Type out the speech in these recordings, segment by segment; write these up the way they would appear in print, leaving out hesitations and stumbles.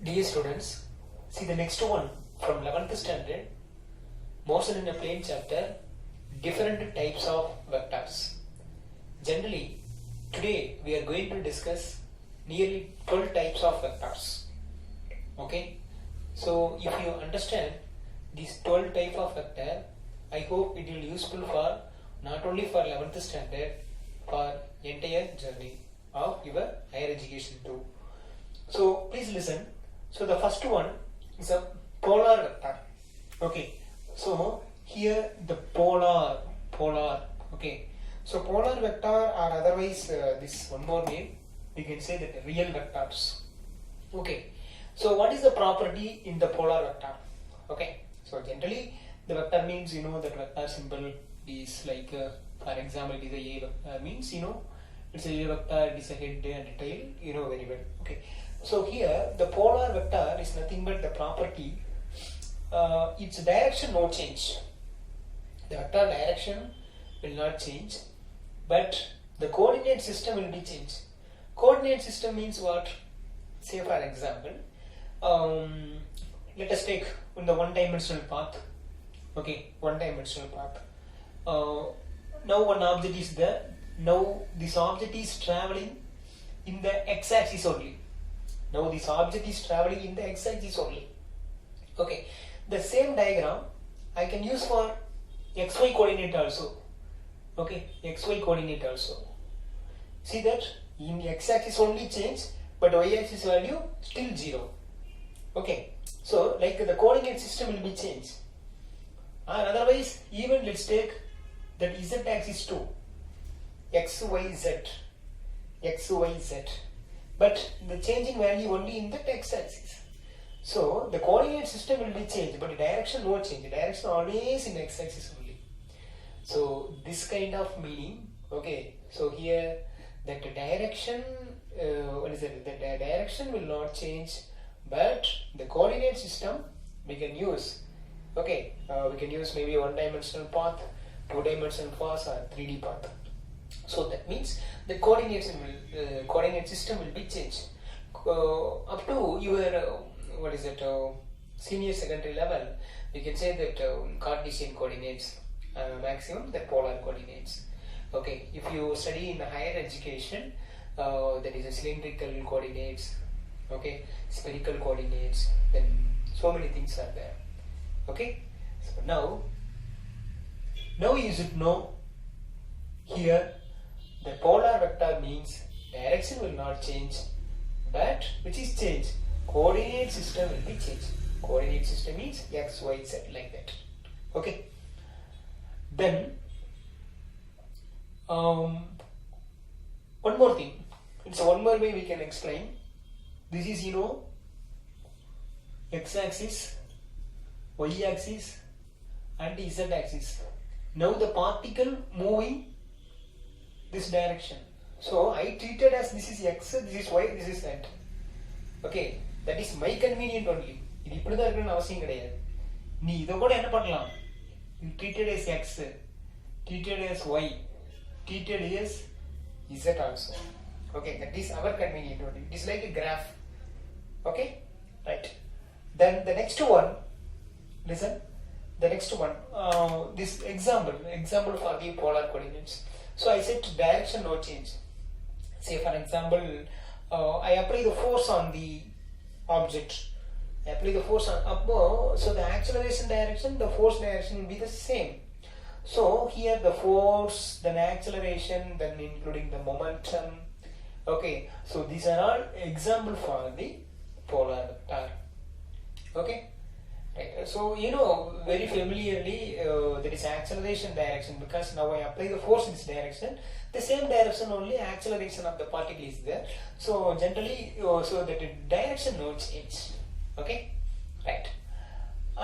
Dear students, see the next one from 11th standard, motion in a plane chapter, different types of vectors. Generally, today we are going to discuss nearly 12 types of vectors. Okay, so if you understand these 12 types of vector, I hope it will be useful for not only for 11th standard, for entire journey of your higher education too. So please listen. So the first one is a polar vector. Okay, so here the polar, okay. So polar vector, or otherwise this one more name, we can say that real vectors. Okay, so what is the property in the polar vector? Okay, so generally the vector means, you know, that vector symbol is like, for example, it is a vector means, you know, it's a vector, it is a head and a tail, you know very well. Okay, so here the polar vector is nothing but the property, its direction no change. The vector direction will not change, but the coordinate system will be changed. Coordinate system means what? Say for example, let us take the one-dimensional path. Okay, one-dimensional path. Now one object is there. Now this object is traveling in the x-axis only. Now this object is traveling in the x-axis only. Okay, the same diagram I can use for xy coordinate also. Okay, xy coordinate also. See that in x-axis only change, but y-axis value still 0. Okay, so like the coordinate system will be changed. And otherwise, even let's take that z-axis too. X, Y, Z, but the changing value only in the x-axis. So the coordinate system will be changed, but the direction no change. The direction always in x-axis only. So this kind of meaning. Okay, so here that the direction, the direction will not change, but the coordinate system we can use. Okay, we can use maybe one-dimensional path, two-dimensional path, or 3D path. So that means the coordinate system will be changed up to your senior secondary level. We can say that Cartesian coordinates, maximum the polar coordinates. Okay, if you study in the higher education, there is a cylindrical coordinates, okay, spherical coordinates, then so many things are there. Okay, so now you should know here the polar vector means direction will not change, but which is changed? Coordinate system will be changed. Coordinate system means x, y, z, like that. Okay. Then one more thing. It's one more way we can explain. This is, you know, x-axis, y-axis, and z-axis. Now the particle moving this direction. So I treated as this is x, this is y, this is z. Okay, that is my convenient only. இது இப்படி தான் இருக்கணும்னு அவசியம் கிடையாது. நீ இதை கூட என்ன பண்ணலாம்? You treated as x, treated as y, treated as z also. Okay, that is our convenient only. It is like a graph. Okay, right. Then the next one, listen. The next one, this example for the polar coordinates. So I said direction no change. Say for example, I apply the force on the object. I apply the force on up, so the acceleration direction, the force direction will be the same. So here the force, then acceleration, then including the momentum. Okay, so these are all example for the polar vector. Okay. Right. So you know very familiarly there is acceleration direction, because now I apply the force in this direction, the same direction only acceleration of the particle is there. So generally, so that the direction no change. Okay, right.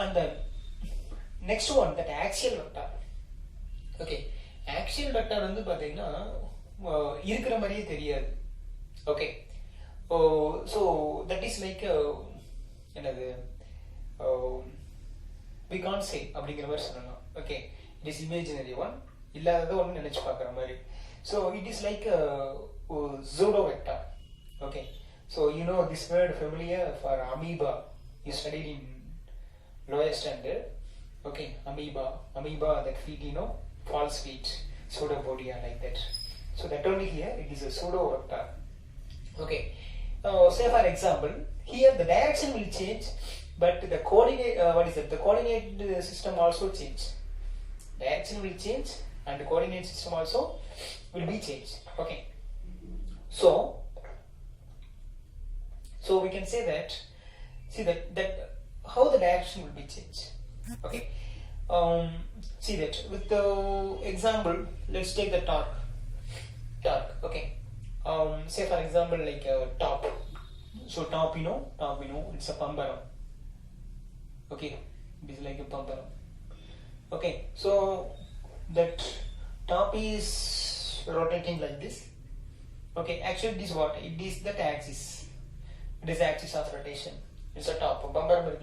And then next one, that axial vector. Okay, axial vector வந்து பாத்தீங்கன்னா இருக்கிற மாதிரியே தெரியாது. Okay, so that is like என்னது, we can't say அப்படிங்கிற மாதிரி சொல்லலாம். Okay, it is imaginary one, இல்லாததை ஒன்று நினைச்சு பார்க்குற மாதிரி. So it is like a pseudo vector. Okay, So you know this word familiar for amoeba. You studied in lower standard. Okay, amoeba that feet, you know, false feet, pseudopodia like that. So that only here it is a pseudo vector. Okay. Say for example, here the direction will change, but the coordinate the coordinate system also change. Direction will change and the coordinate system also will be changed. Okay. So we can say that, see that how the direction will be changed. Okay. See that with the example, let's take the torque. Okay. Say for example, like top. So top, you know, it's a pumper. Okay, it is like a pumper. Okay, so that top is rotating like this. Okay, actually it is what? It is that axis. It is axis of rotation. It's a top. Bumper it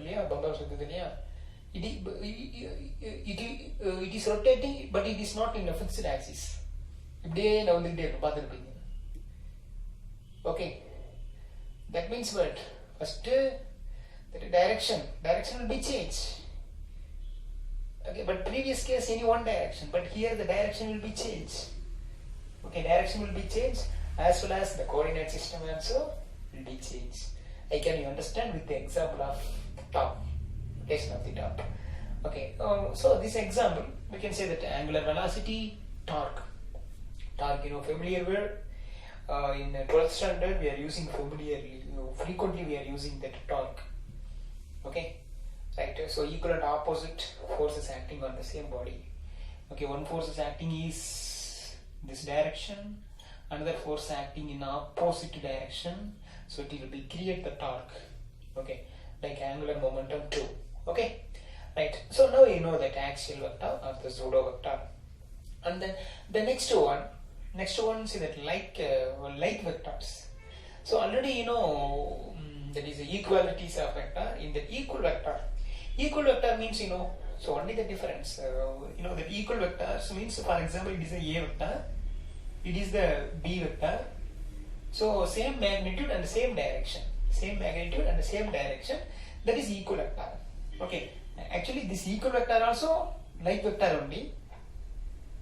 is rotating, but it is not in a fixed axis. Okay, that means what? First, the direction will be changed. Okay, but previous case any one direction, but here the direction will be changed. Okay, direction will be changed as well as the coordinate system also will be changed. Can you understand with the example of top, rotation of the top? Okay, so this example we can say that angular velocity, torque, you know, familiar word. In 12th standard we are using familiarly, you know, frequently we are using that torque. Okay, right? So equal and opposite forces acting on the same body. Okay, one force is acting is this direction, another force acting in opposite direction, so it will be create the torque. Okay, like angular momentum too. Okay, right? So now you know that axial vector or the pseudo vector. And then the next one, see that like vectors. So already you know that is the equalities of vector. In the equal vector means, you know, so only the difference, you know, the equal vectors means, for example, it is a A vector, it is the B vector, so same magnitude and same direction, that is equal vector. Okay, actually this equal vector also like vector only.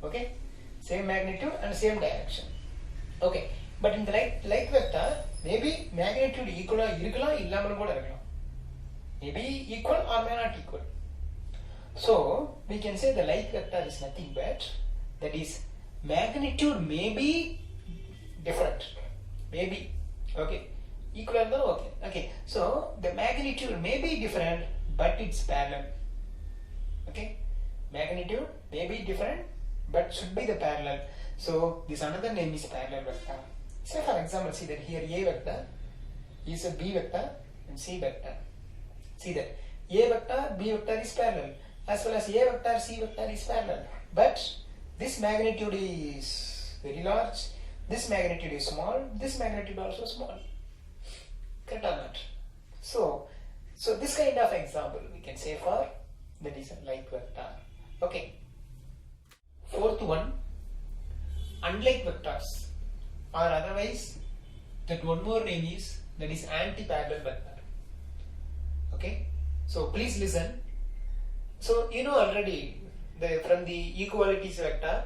Okay, same magnitude and same direction. Okay, but in the like vector, maybe magnitude equal maybe equal or may not equal. So we can say the like vector is nothing but, that is magnitude may be different, maybe. Okay, equal or no? Okay, so the magnitude may be different but it's parallel. Okay, magnitude may be different but should be the parallel. So this another name is parallel vector. Say for example, see that here A vector is a B vector and C vector. See that A vector, B vector is parallel, as well as A vector, C vector is parallel. But this magnitude is very large, this magnitude is small, this magnitude also small. Correct or not? So this kind of example we can say for that is a like vector. Okay. Fourth one, unlike vectors, or otherwise that one more name is, that is antiparallel vector. Okay, so please listen. So you know already from the equalities vector,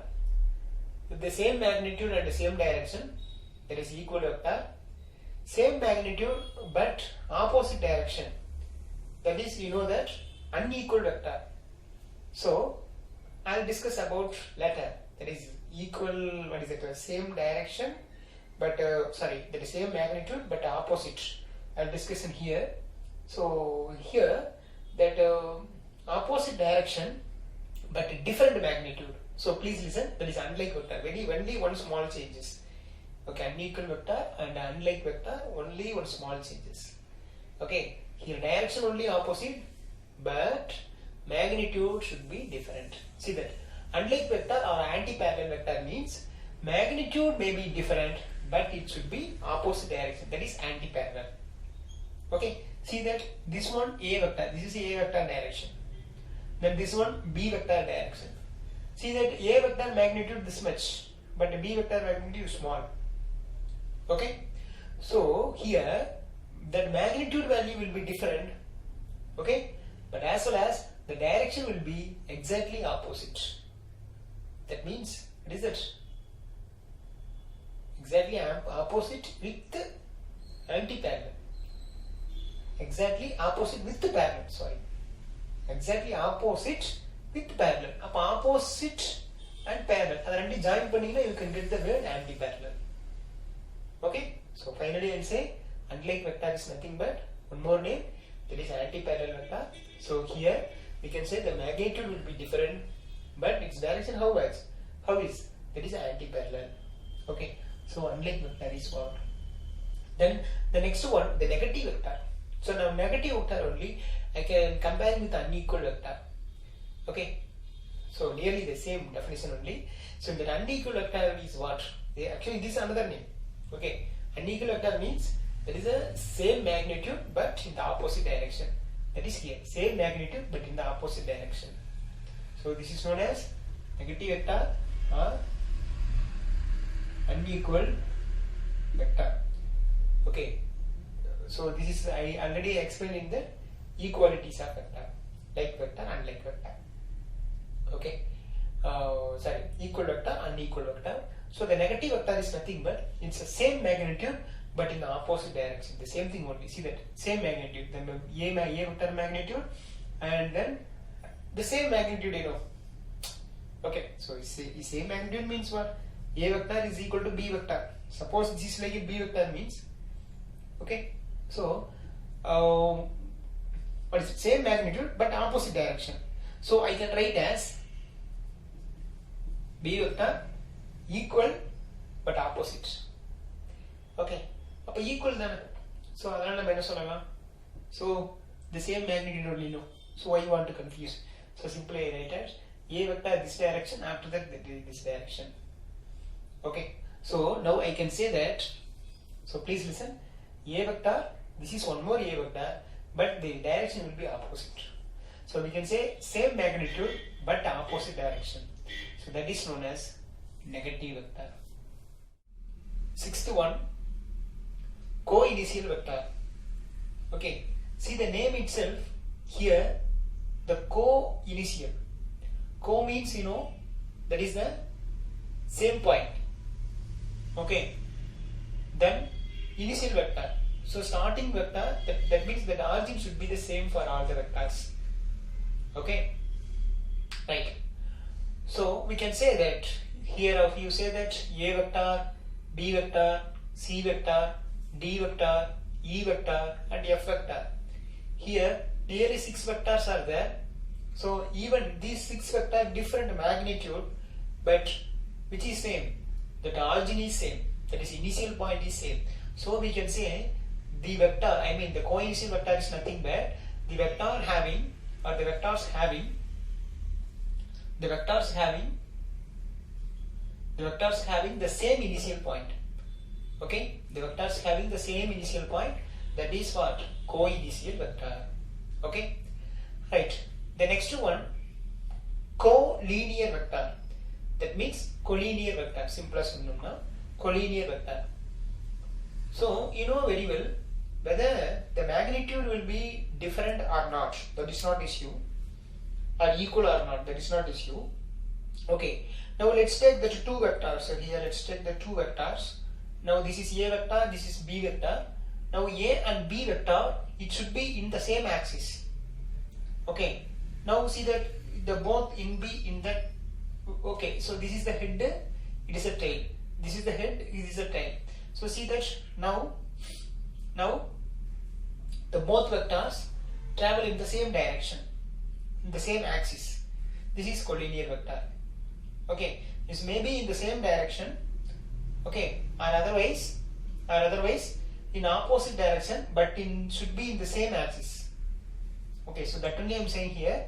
with the same magnitude and the same direction, there is equal vector. Same magnitude but opposite direction, that is, you know, that unequal vector. So I'll discuss about later, that is equal, same direction but that is same magnitude but opposite. I'll discuss in here. So here that opposite direction but different magnitude. So please listen, that is unlike vector, only one small changes. Okay, unequal vector and unlike vector, only one small changes. Okay, here direction only opposite but magnitude should be different. See that unlike vector or antiparallel vector means magnitude may be different but it should be opposite direction, that is antiparallel. Okay, see that this one A vector, this is A vector direction, then this one B vector direction. See that A vector magnitude this much but the B vector magnitude is small. Okay, so here that magnitude value will be different, okay, but as well as the direction will be exactly opposite. That means, what is that? Exactly opposite with anti-parallel. Exactly opposite with the parallel, sorry. Exactly opposite with parallel. Up opposite and parallel. That join pannina, you can get the word anti-parallel. Okay? So finally I will say unlike vector is nothing but one more name, that is anti-parallel vector. So here we can say the magnitude will be different, but its direction how is? That is anti-parallel. Okay? So unlike vector is what? Then the next one, the negative vector. So now negative vector only I can compare with unequal vector. Okay? So nearly the same definition only. So the unequal vector is what? Actually this is another name. Okay? Unequal vector means there is a same magnitude but in the opposite direction. That is here. Same magnitude but in the opposite direction. So this is known as negative vector or unequal vector. Okay. So this is I already explained in the equalities of vector. Like vector, unlike vector. Okay. Sorry, equal vector, unequal vector. So the negative vector is nothing but it's the same magnitude but in the opposite direction. The same thing only. See that same magnitude. Then A vector magnitude and then the same magnitude, you know. Okay. So same magnitude means what? A vector is equal to B vector. Suppose this is like a B vector means. Okay. So what is it? Same magnitude but opposite direction. So I can write as B vector equal but opposite. Okay. Appa equal then. So adana nama enna sollala? So the same magnitude only, no. So why you want to confuse? So simply I write as A vector this direction, after that this direction. Okay. So now I can say that. So please listen. A vector, this is one more A vector, but the direction will be opposite. So we can say same magnitude but opposite direction. So that is known as negative vector. Sixth one, co-initial vector. Okay, see the name itself here, the co-initial. Co means, you know, that is the same point. Okay, then initial vector. So starting vector, that means that the origin should be the same for all the vectors. Okay, right. So we can say that here if you say that A vector, B vector, C vector, D vector, E vector and F vector. Here nearly 6 vectors are there. So even these 6 vectors different magnitude, but which is same? That origin is same. That is initial point is same. So we can say the vector, I mean the co-initial vector is nothing but the vector having or the vectors having the same initial point. Okay, the vectors having the same initial point, that is what? Co-initial vector. Okay, right. The next one, collinear vector. That means collinear vector. Simplest one, collinear vector. So you know very well whether the magnitude will be different or not. That is not issue. Or equal or not. That is not issue. Okay. Now let's take the two vectors. So here let's take the two vectors. Now this is A vector, this is B vector. Now A and B vector, it should be in the same axis. Okay. Now see that the both in B in that. Okay. So this is the head, it is a tail. This is the head, it is a tail. So see that now the both vectors travel in the same direction, in the same axis. This is collinear vector. Okay, this may be in the same direction. Okay, or otherwise in opposite direction, but should be in the same axis. Okay, so that only I am saying here.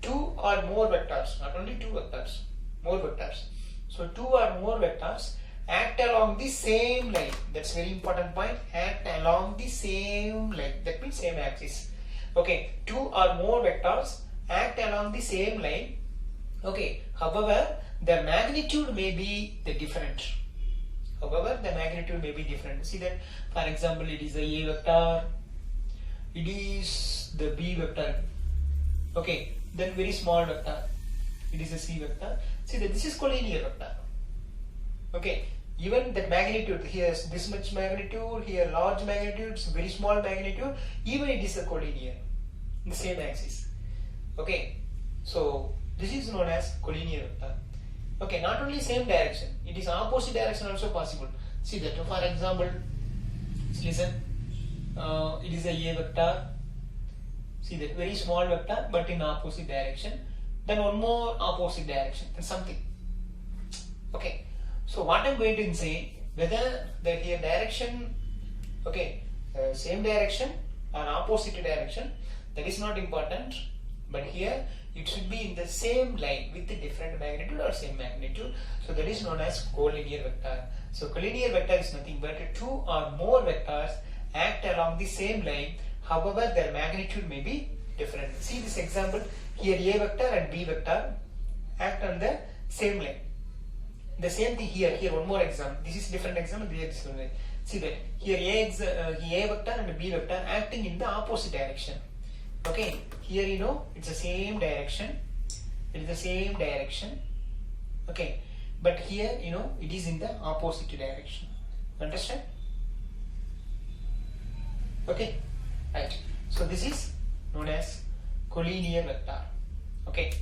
2 or more vectors, not only 2 vectors, more vectors. So 2 or more vectors act along the same line. That's very important point. Act along the same line. That means same axis. Okay, 2 or more vectors act along the same line. Okay, however, their magnitude may be the different. However, the magnitude may be different. See that, for example, it is the A vector, it is the B vector. Okay, then very small vector, it is a C vector. See that this is collinear vector. Okay, even that magnitude, here is this much magnitude, here large magnitude, very small magnitude, even it is a collinear in the same axis. Okay, so this is known as collinear vector. Okay, not only same direction, it is opposite direction also possible. See that, for example, listen, it is a A vector. See that, very small vector but in opposite direction. Then one more opposite direction and something. Okay, so what I'm going to say, whether the here direction, okay, same direction or opposite direction, that is not important. But here it should be in the same line with the different magnitude or same magnitude. So that is known as collinear vector. So collinear vector is nothing but two or more vectors act along the same line. However, their magnitude may be different. See this example, here A vector and B vector act on the same line. The same thing here, one more example. This is different example, this is different. See that, here A vector and B vector acting in the opposite direction. Okay, here you know it's the same direction, it is the same direction. Okay, but here you know it is in the opposite direction. Understand? Okay, right. So this is known as collinear vector. Okay.